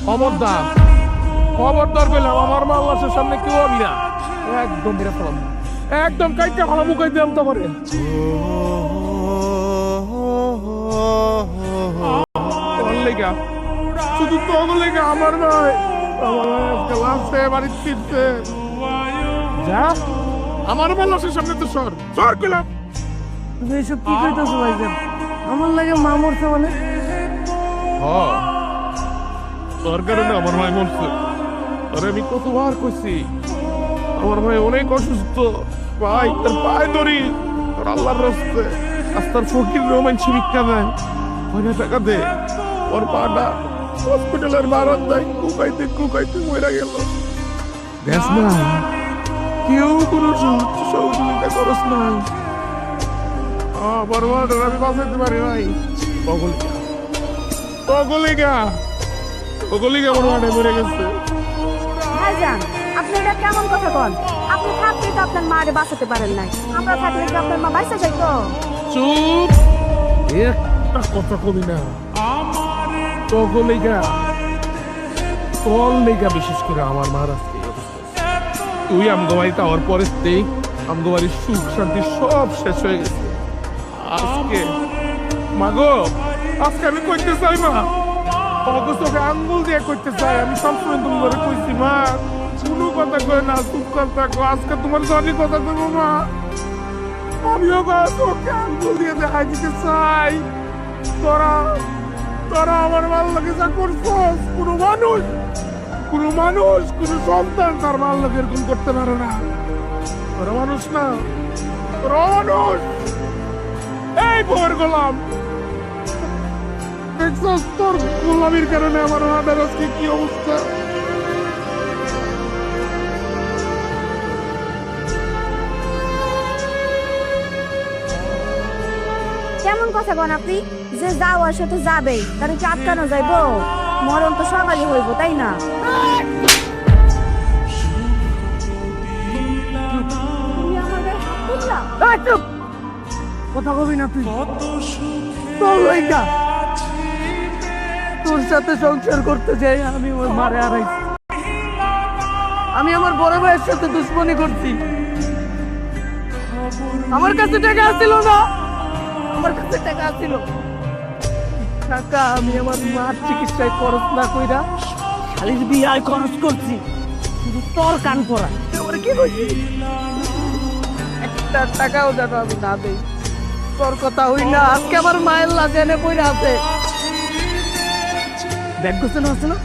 খবরদার খবরদার পেলাম আমার মা লাশের সামনে কেউ হবি না। একদম মেরে ফেলাম, একদম কাইটা ভালো মুখাই দিলাম তোমারে। শুধু তো লেগে আমার ভাই লাশে বাড়ি ফিরছে। যা আমার মা লাশের সামনে তো সর সর পেলাম। এইসব কি কইতেছো ভাইজান? আমার লাগে মা মরছে মানে? তোর কারণে আমার ভাই মরছে। আরে আমি কতবার কইছি আমার ভাই অনেক অসুস্থ ভাই, তার পায়ে ধরি তোর আল্লাহর রাস্তে রাস্তার ফকির রোমান শিক্ষা দেয় কয়না টাকা দে। ওর পাটা হসপিটালের বারান্দায় কুকাইতে কুকাইতে মরে গেল। দেখ না কেউ কোনো সহযোগিতা করস না। বড়মাটার আমি বাঁচাইতে পারি নাই। অগলিকা বড়মাটা মরে গেছে। ভাইজান আপনি এটা কেমন কথা বল? আপনি থাকলে তো আপনার মারে বাঁচাতে পারেন নাই, আমরা থাকলে কি আপনার মা বাইসা যাইতো? চুপ, একটা কথা কবি না। তগলিকা তোর লেগা বিশেষ করে আমার মার আজকে তুই আমগো বাড়িতে আমার পরে আমগো বাড়ির সুখ শান্তি সব শেষ হয়ে গেছে। আজকে মাগো আজকে আমি কইতে চাই মা, তোমাকে চোখে আঙ্গুল দিয়ে কইতে চাই। আমি সবসময় তুমি ঘরে কইছি মা কোনো কথা কই না, চুপ করে থাকো। আজকে তোমার জনি কথা কইবো মা, আমিও চোখে আঙ্গুল দিয়ে দেখাই দিতে চাই। তোরা তোরা আমার ভাল লাগে যা করছস, কোনো মানুষ কোনো সন্তান তার ভাল লাগে এরকম করতে পারে না। তোরা মানুষ না, তোরা মানুষ। এই বউয়ের গোলাম দেখছস, তোর গোলামির কারণে আমার হাতের আজকে কি অবস্থা। কেমন কথা বল আপনি? যে যাওয়ার সে তো যাবেই, তার কি আটকানো যাইবো? মরণ তো সকালই হইব, তাই না? তুমি আমার গায়ে হাত তুললা? চুপ, কথা কবি না তুই। তোর লইগা তোর সাথে সংসার করতে যাই আমি ওর মারে হারাইছি। আমি আমার বড় ভাইয়ের সাথে দুশ্মনী করছি। আমার কাছে টাকা আসছিল না, আমার কাছে টাকা আসছিল। টাকা আমি আমার মার চিকিৎসায় খরচ না কইরা শালির বিয়ায় খরচ করছি। শুধু তোর কান পড়া আমার কি কইছি? একটা টাকাও যেন আমি না দেই। তোর কথা হই না, আজকে আমার মায়ের লাশ এনে পইরা আছে। ব্যাগ গোছানো আছে না?